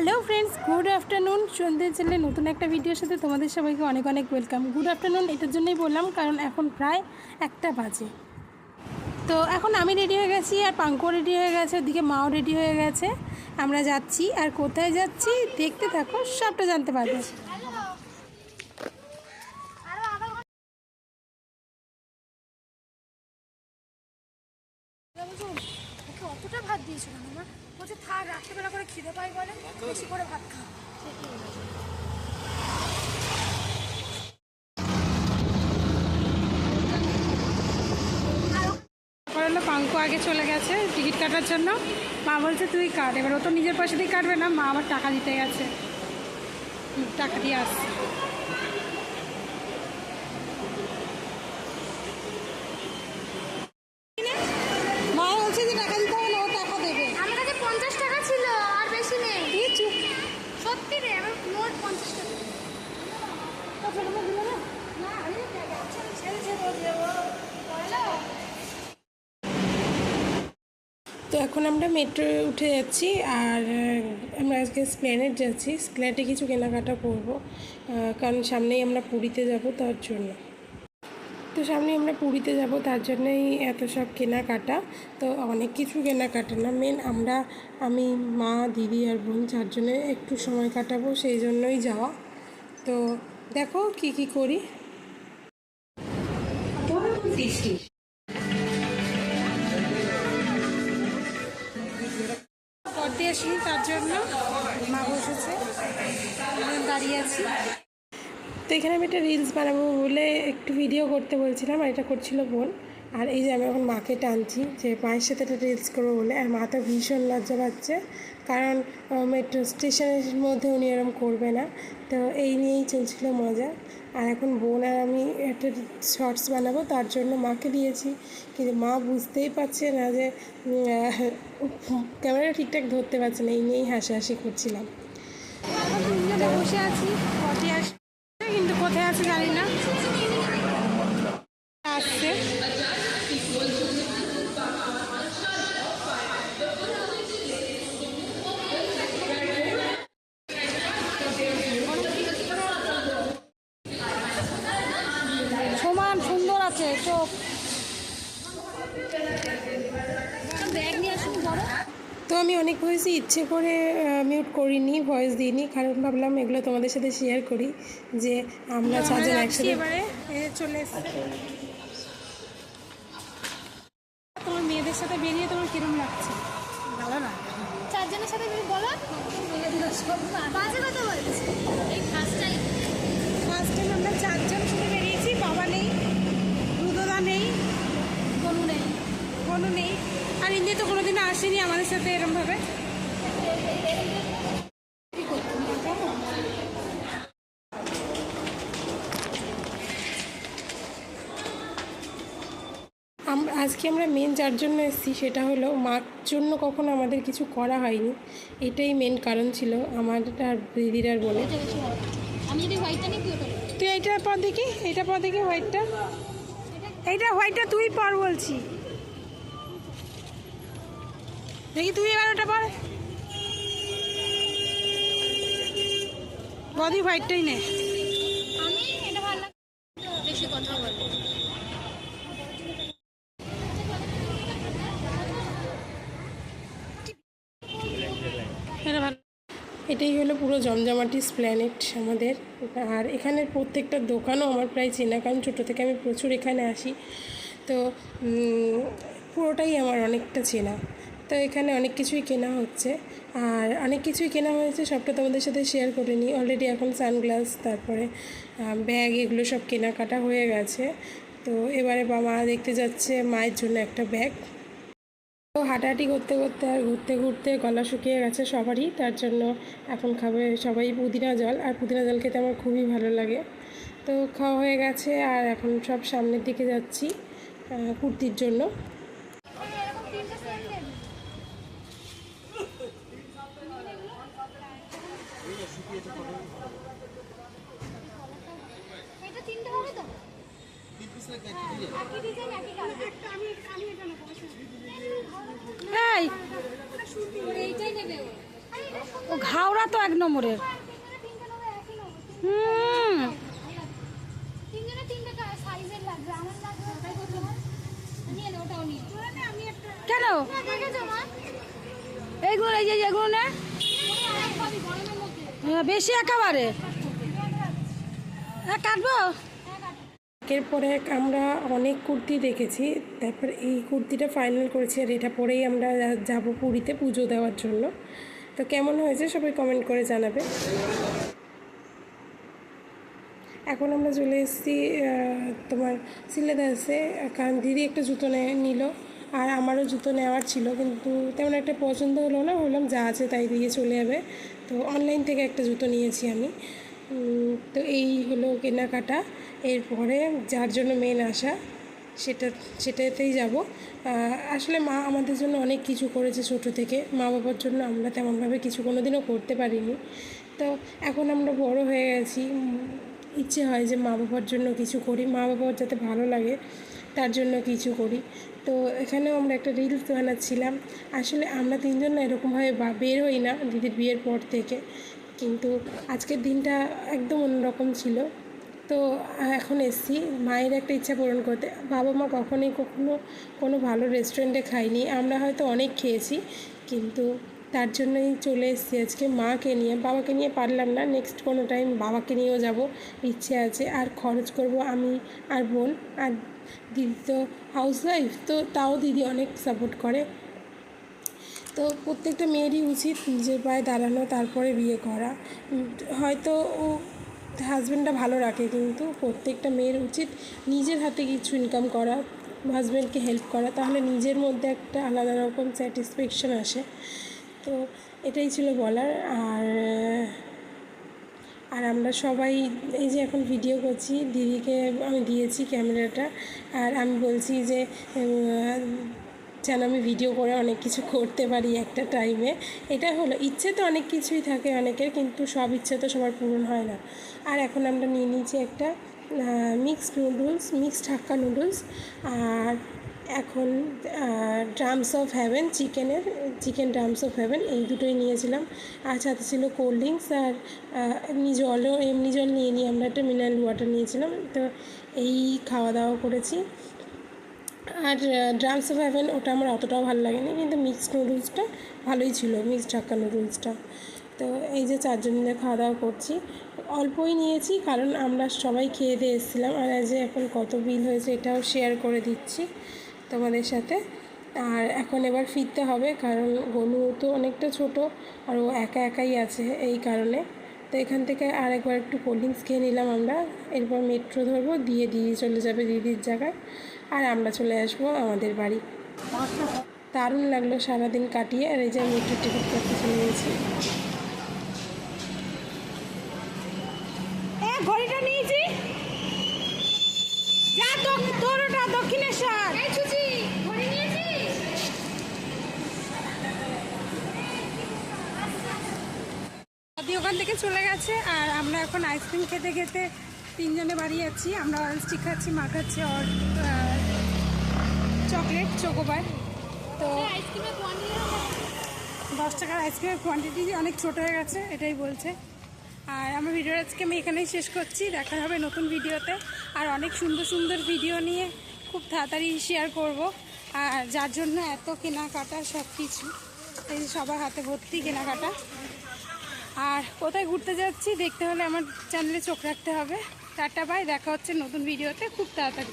Hello friends, good afternoon. সন্ধ্যে ছেলে নতুন একটা ভিডিওর সাথে তোমাদের সবাইকে অনেক অনেক ওয়েলকাম। গুড আফটারনুন এটার জন্যই বললাম কারণ এখন প্রায় 1টা বাজে। তো এখন আমি রেডি হয়ে গেছি আর পাঙ্কও রেডি হয়ে গেছে, ওদিকে মাও রেডি হয়ে গেছে। আমরা যাচ্ছি, আর কোথায় যাচ্ছি দেখতে থাকো, সবটা জানতে পারবে। অতটা ভাত দিয়েছিল না আমার, বলছে থাক রাত্রিবেলা করে খিদে পাই বলে বেশি করে ভাত খা। তারপর হলো পাঙ্কু আগে চলে গেছে টিকিট কাটার জন্য। মা বলছে তুই কাট, এবার ও তো নিজের পয়সা দিয়ে কাটবে না, মা আবার টাকা দিতে গেছে, টাকা দিয়ে আসছে। মা বলছে যে টাকা দিতে হবে না, ও টাকা দেবে। আমার কাছে 50 টাকা ছিল, আর বেশি নেই। সত্যি রে, আমার মোট 50 টাকা। তো এখন আমরা মেট্রোয় উঠে যাচ্ছি, আর আমরা আজকে এসপ্ল্যানেড যাচ্ছি। এসপ্ল্যানেডে কিছু কেনাকাটা করবো, কারণ সামনেই আমরা পুরীতে যাব, তার জন্য। তো সামনে আমরা পুরীতে যাব, তার জন্যই এত সব কেনাকাটা। তো অনেক কিছু কেনাকাটা না, মেন আমি মা দিদি আর বোন 4 জনে একটু সময় কাটাবো, সেই জন্যই যাওয়া। তো দেখো কি কি করি। পড়তে আসিনি, তার জন্য মা বসেছে, দাঁড়িয়ে আছি। তো এখানে আমি একটা রিলস বানাবো বলে একটু ভিডিও করতে বলছিলাম, আর এটা করছিল বোন। আর এই যে আমি এখন মাকে টানছি যে মায়ের সাথে একটা রিলস করবো বলে, আর মা তো ভীষণ লজ্জা পাচ্ছে, কারণ মেট্রো স্টেশনের মধ্যে উনি এরকম করবে না। তো এই নিয়েই চলছিল মজা। আর এখন বোন আর আমি একটা শর্টস বানাবো, তার জন্য মাকে দিয়েছি, কিন্তু মা বুঝতেই পারছে না যে ক্যামেরা ঠিকঠাক ধরতে পারছে না, এই নিয়েই হাসাহাসি করছিলাম। বসে আছি, কিন্তু কোথায় আছে জানি না, আসছে। সমান সুন্দর আছে চোখ। ব্যাগ নিয়ে আসুন বড়। তো আমি অনেক ভয়েসই ইচ্ছে করে মিউট করিনি, ভয়েস দিইনি, কারণ ভাবলাম এগুলো তোমাদের সাথে শেয়ার করি যে আমরা 4 জন একসাথে। এবারে চলে এসেছি। তোমার মেয়েদের সাথে বেরিয়ে তোমার কিরম লাগছে? ভালো না? 4 জনের সাথে বলো, বাজে কথা বলছি। এই ফার্স্ট টাইম আমরা 4 জন শুধু বেরিয়েছি, বাবা নেই, রুদোদা নেই, কোনো নেই, আর ইন্দিয়া তো কোনোদিনও আসেনি আমাদের সাথে এরমভাবে। আজকে আমরা মেন যার জন্য এসেছি সেটা হলো মার জন্য কখনো আমাদের কিছু করা হয়নি, এটাই মেন কারণ ছিল আমার আর দিদির আর বলে। আমি যদি হোয়াইটটা নিই তুই এইটা পর দেখি, এইটা পর দেখি, হোয়াইটটা তুই পর বলছি, দেখি তুই এবার ওটা পর। বদি হোয়াইটটাই নে। আমি এটা ভালো লাগে, বেশি কথা বলে। এটাই হলো পুরো জমজমাটি এসপ্ল্যানেড আমাদের। আর এখানের প্রত্যেকটা দোকানও আমার প্রায় চেনা, কারণ ছোটো থেকে আমি প্রচুর এখানে আসি, তো পুরোটাই আমার অনেকটা চেনা। তো এখানে অনেক কিছুই কেনা হচ্ছে, আর অনেক কিছুই কেনা হয়েছে, সবটা তোমাদের সাথে শেয়ার করে নিই। অলরেডি এখন সানগ্লাস, তারপরে ব্যাগ, এগুলো সব কেনাকাটা হয়ে গেছে। তো এবারে বাবা দেখতে যাচ্ছে মায়ের জন্য একটা ব্যাগ। তো হাঁটাহাঁটি করতে করতে আর ঘুরতে ঘুরতে গলা শুকিয়ে গেছে সবারই, তার জন্য এখন খাবে সবাই পুদিনা জল, আর পুদিনা জল খেতে আমার খুবই ভালো লাগে। তো খাওয়া হয়ে গেছে, আর এখন সব সামনের দিকে যাচ্ছি কুর্তির জন্য। এটা 3টে হবে তো? একই ডিজাইন একই কালার। এই এইটাই নেবে ও। ও ঘাওড়া কাপড় তো 1 নম্বরের। তিনজনে তিনটে নেবো, একই নেবো। হুম তিনজনে তিনটে সাইজের লাগবে, আমার লাগবে ওটাই করতে হবে। নিয়ে নে, ওটাও নিয়ে নে। আমি একটা কেন দেখেছো মা? এইগুলো, এই যে এগুলো না অনেক পাবি গরমের মধ্যে। বেশি একেবারে কাটবো। একের পর এক আমরা অনেক কুর্তি দেখেছি, তারপর এই কুর্তিটা ফাইনাল করেছি, আর এটা পরেই আমরা যাব পুরীতে পুজো দেওয়ার জন্য। তো কেমন হয়েছে সবাই কমেন্ট করে জানাবে। এখন আমরা চলে এসেছি তোমার সিলেদাসে, কারণ দিদি একটা জুতো নিল, আর আমারও জুতো নেওয়ার ছিল, কিন্তু তেমন একটা পছন্দ হলো না, বললাম যা আছে তাই দিয়ে চলে যাবে। তো অনলাইন থেকে একটা জুতো নিয়েছি আমি। তো এই হলো কেনাকাটা। এরপরে যার জন্য মেন আসা সেটাতেই যাব। আসলে মা আমাদের জন্য অনেক কিছু করেছে ছোট থেকে, মা বাবার জন্য আমরা তেমনভাবে কিছু কোনো দিনও করতে পারিনি। তো এখন আমরা বড় হয়ে গেছি, ইচ্ছে হয় যে মা বাবার জন্য কিছু করি, মা বাবার যাতে ভালো লাগে তার জন্য কিছু করি। তো এখানেও আমরা একটা রিলস বানাচ্ছিলাম। আসলে আমরা তিনজন না এরকমভাবে বের হই না দিদির বিয়ের পর থেকে, কিন্তু আজকের দিনটা একদম অন্যরকম ছিল। তো এখন এসছি মায়ের একটা ইচ্ছা পূরণ করতে। বাবা মা কখনো কোনো ভালো রেস্টুরেন্টে খাইনি, আমরা হয়তো অনেক খেয়েছি, কিন্তু তার জন্যই চলে এসেছি আজকে মাকে নিয়ে। বাবাকে নিয়ে পারলাম না, নেক্সট কোনো টাইম বাবাকে নিয়েও যাব, ইচ্ছে আছে। আর খরচ করব আমি আর বোন, আর দিদি তো হাউসওয়াইফ, তো তাও দিদি অনেক সাপোর্ট করে। তো প্রত্যেকটা মেয়েরই উচিত নিজের পায়ে দাঁড়ানো, তারপরে বিয়ে করা। হয়তো ও হাজব্যান্ডটা ভালো রাখে, কিন্তু প্রত্যেকটা মেয়ের উচিত নিজের হাতে কিছু ইনকাম করা, হাজব্যান্ডকে হেল্প করা, তাহলে নিজের মধ্যে একটা আলাদা রকম স্যাটিসফ্যাকশান আসে। তো এটাই ছিল বলার। আর আমরা সবাই এই যে এখন ভিডিও করছি, দিদিকে আমি দিয়েছি ক্যামেরাটা, আর আমি বলছি যে যেন আমি ভিডিও করে অনেক কিছু করতে পারি একটা টাইমে। এটা হলো ইচ্ছে, তো অনেক কিছুই থাকে অনেকের, কিন্তু সব ইচ্ছে তো সবার পূরণ হয় না। আর এখন আমরা নিয়ে নিয়েছি একটা মিক্সড হাক্কা নুডলস, আর এখন drums of haven chicken drums of haven, এই দুটোই নিয়েছিলাম। আর সাথে ছিল কোল্ড ড্রিঙ্কস, আর এমনি জল নিয়ে নিই আমরা, একটা মিনারেল ওয়াটার নিয়েছিলাম। তো এই খাওয়া দাওয়া করেছি। আর ড্রামস অফ হেভেন ওটা আমার অতটাও ভালো লাগেনি, কিন্তু মিক্সড নুডলসটা ভালোই ছিল, মিক্সড হাক্কা নুডলসটা। তো এই যে চারজন মিলে খাওয়া দাওয়া করছি, অল্পই নিয়েছি কারণ আমরা সবাই খেয়ে দিয়ে এসেছিলাম। আর যে এখন কত বিল হয়েছে এটাও শেয়ার করে দিচ্ছি তোমাদের সাথে। আর এখন এবার ফিরতে হবে, কারণ গনু তো অনেকটা ছোট, আর ও একা একাই আছে, এই কারণে। তো এখান থেকে আর একবার একটু কোল্ড ড্রিঙ্কস খেয়ে নিলাম আমরা, এরপর মেট্রো ধরবো, দিয়ে চলে যাবে দিদির জায়গায়, আর আমরা চলে আসবো আমাদের বাড়ি। দারুণ লাগলো সারাদিন কাটিয়ে। আর এই যে মেট্রোর টিকিট করতে চলে গেছি। ঘড়িটা নিয়েছি, যা তোর ওটা দক্ষিণেশ্বর। ঘরে নিয়েছিস? দাদি ওখান থেকে চলে গেছে, আর আমরা এখন আইসক্রিম খেতে খেতে তিনজনে বাড়ি যাচ্ছি। আমরা অরেঞ্জ স্টিক খাচ্ছি, মা খাচ্ছে আর চকলেট চোকোবার। তো আইসক্রিমের 10 টাকার আইসক্রিমের কোয়ান্টিটি অনেক ছোট হয়ে গেছে, এটাই বলছে। আর আমার ভিডিও আজকে আমি এখানেই শেষ করছি, দেখা হবে নতুন ভিডিওতে। আর অনেক সুন্দর সুন্দর ভিডিও নিয়ে খুব তাড়াতাড়ি শেয়ার করব। আর যার জন্য এত কেনাকাটা সব কিছু, এই সবার হাতে ভর্তি কেনাকাটা। আর কোথায় ঘুরতে যাচ্ছি দেখতে হলে আমার চ্যানেলে চোখ রাখতে হবে। টাটা বাই, দেখা হচ্ছে নতুন ভিডিওতে খুব তাড়াতাড়ি।